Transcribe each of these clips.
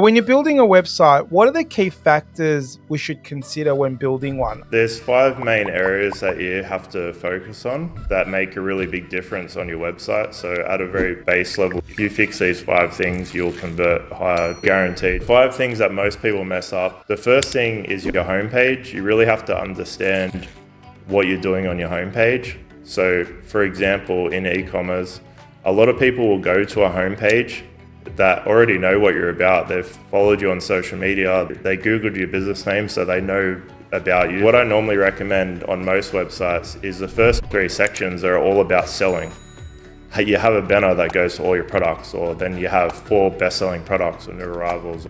When you're building a website, what are the key factors we should consider when building one? There's 5 main areas that you have to focus on that make a really big difference on your website. So at a very base level, if you fix these 5 things, you'll convert higher, guaranteed. 5 things that most people mess up. The first thing is your homepage. You really have to understand what you're doing on your homepage. So for example, in e-commerce, a lot of people will go to a homepage that already know what you're about. They've followed you on social media, they Googled your business name, so they know about you. What I normally recommend on most websites is the first 3 sections are all about selling. You have a banner that goes to all your products, or then you have 4 best-selling products or new arrivals,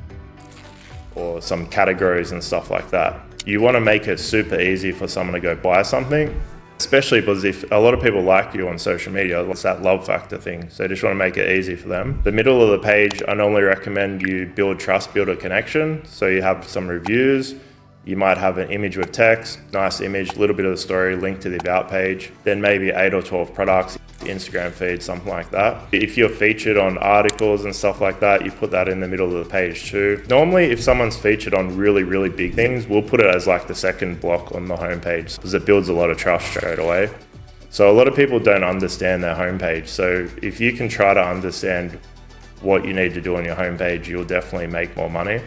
or some categories and stuff like that. You want to make it super easy for someone to go buy something, especially because if a lot of people like you on social media, it's that love factor thing. So you just want to make it easy for them. The middle of the page, I normally recommend you build trust, build a connection. So you have some reviews. You might have an image with text, nice image, a little bit of the story, link to the about page, then maybe 8 or 12 products, Instagram feed, something like that. If you're featured on articles and stuff like that, you put that in the middle of the page too. Normally, if someone's featured on really, really big things, we'll put it as like the second block on the homepage because it builds a lot of trust straight away. So a lot of people don't understand their homepage. So if you can try to understand what you need to do on your homepage, you'll definitely make more money.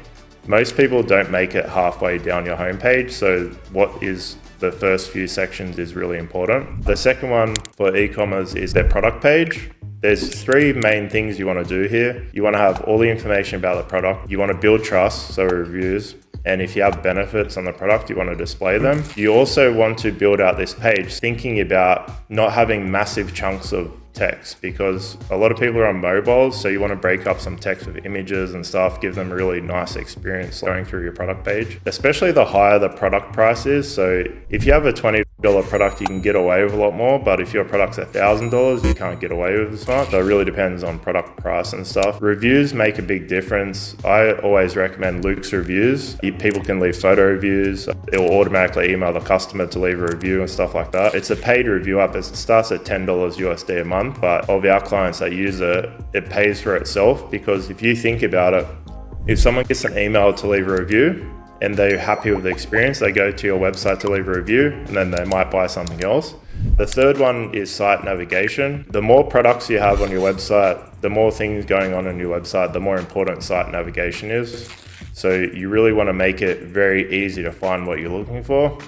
Most people don't make it halfway down your homepage, so what is the first few sections is really important. The second one for e-commerce is their product page. There's 3 main things you want to do here. You want to have all the information about the product. You want to build trust, so reviews. And if you have benefits on the product, you want to display them. You also want to build out this page thinking about not having massive chunks of text, because a lot of people are on mobiles, so you want to break up some text with images and stuff, give them a really nice experience going through your product page, especially the higher the product price is. So if you have a $20 product, you can get away with a lot more, but if your product's $1,000, you can't get away with as much. So it really depends on product price and stuff. Reviews make a big difference. I always recommend Luke's reviews. People can leave photo reviews. It will automatically email the customer to leave a review and stuff like that. It's a paid review app. It starts at $10 USD a month, but of our clients that use it, it pays for itself, because if you think about it, if someone gets an email to leave a review and they're happy with the experience, they go to your website to leave a review, and then they might buy something else. The third one is site navigation. The more products you have on your website, the more things going on your website, the more important site navigation is. So you really want to make it very easy to find what you're looking for.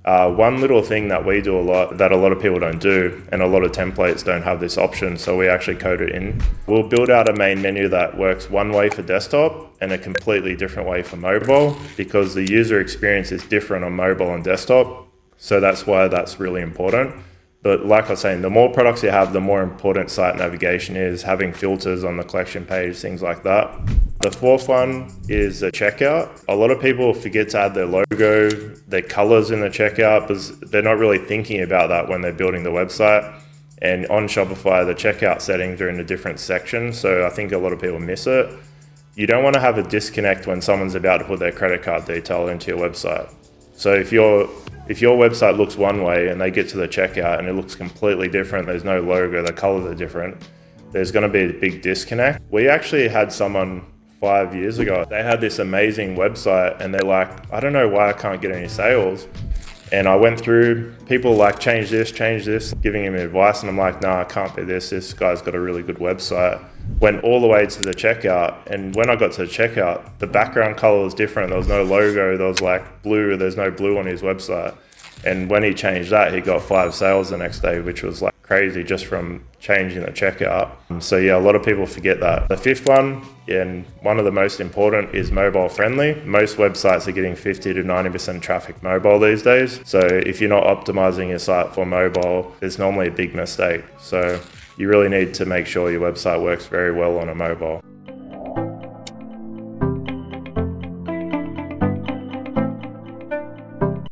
One little thing that we do a lot that a lot of people don't do, and a lot of templates don't have this option, so we actually code it in. We'll build out a main menu that works one way for desktop and a completely different way for mobile, because the user experience is different on mobile and desktop. So that's why that's really important. But like I was saying, the more products you have, the more important site navigation is, having filters on the collection page, things like that. The 4th one is the checkout. A lot of people forget to add their logo, their colors in the checkout, because they're not really thinking about that when they're building the website. And on Shopify, the checkout settings are in a different section, so I think a lot of people miss it. You don't want to have a disconnect when someone's about to put their credit card detail into your website. So if your website looks one way and they get to the checkout and it looks completely different, there's no logo, the colors are different, there's going to be a big disconnect. We actually had someone 5 years ago, they had this amazing website and they're like, I don't know why I can't get any sales. And I went through, people like, change this, giving him advice, and I'm like, nah, I can't be this guy's got a really good website. Went all the way to the checkout, and when I got to the checkout, the background color was different. There was no logo, there was like blue, there's no blue on his website. And when he changed that, he got 5 sales the next day, which was like crazy just from changing the checkout. So yeah, a lot of people forget that. The 5th one, and one of the most important, is mobile friendly. Most websites are getting 50 to 90% traffic mobile these days. So if you're not optimizing your site for mobile, it's normally a big mistake. So you really need to make sure your website works very well on a mobile.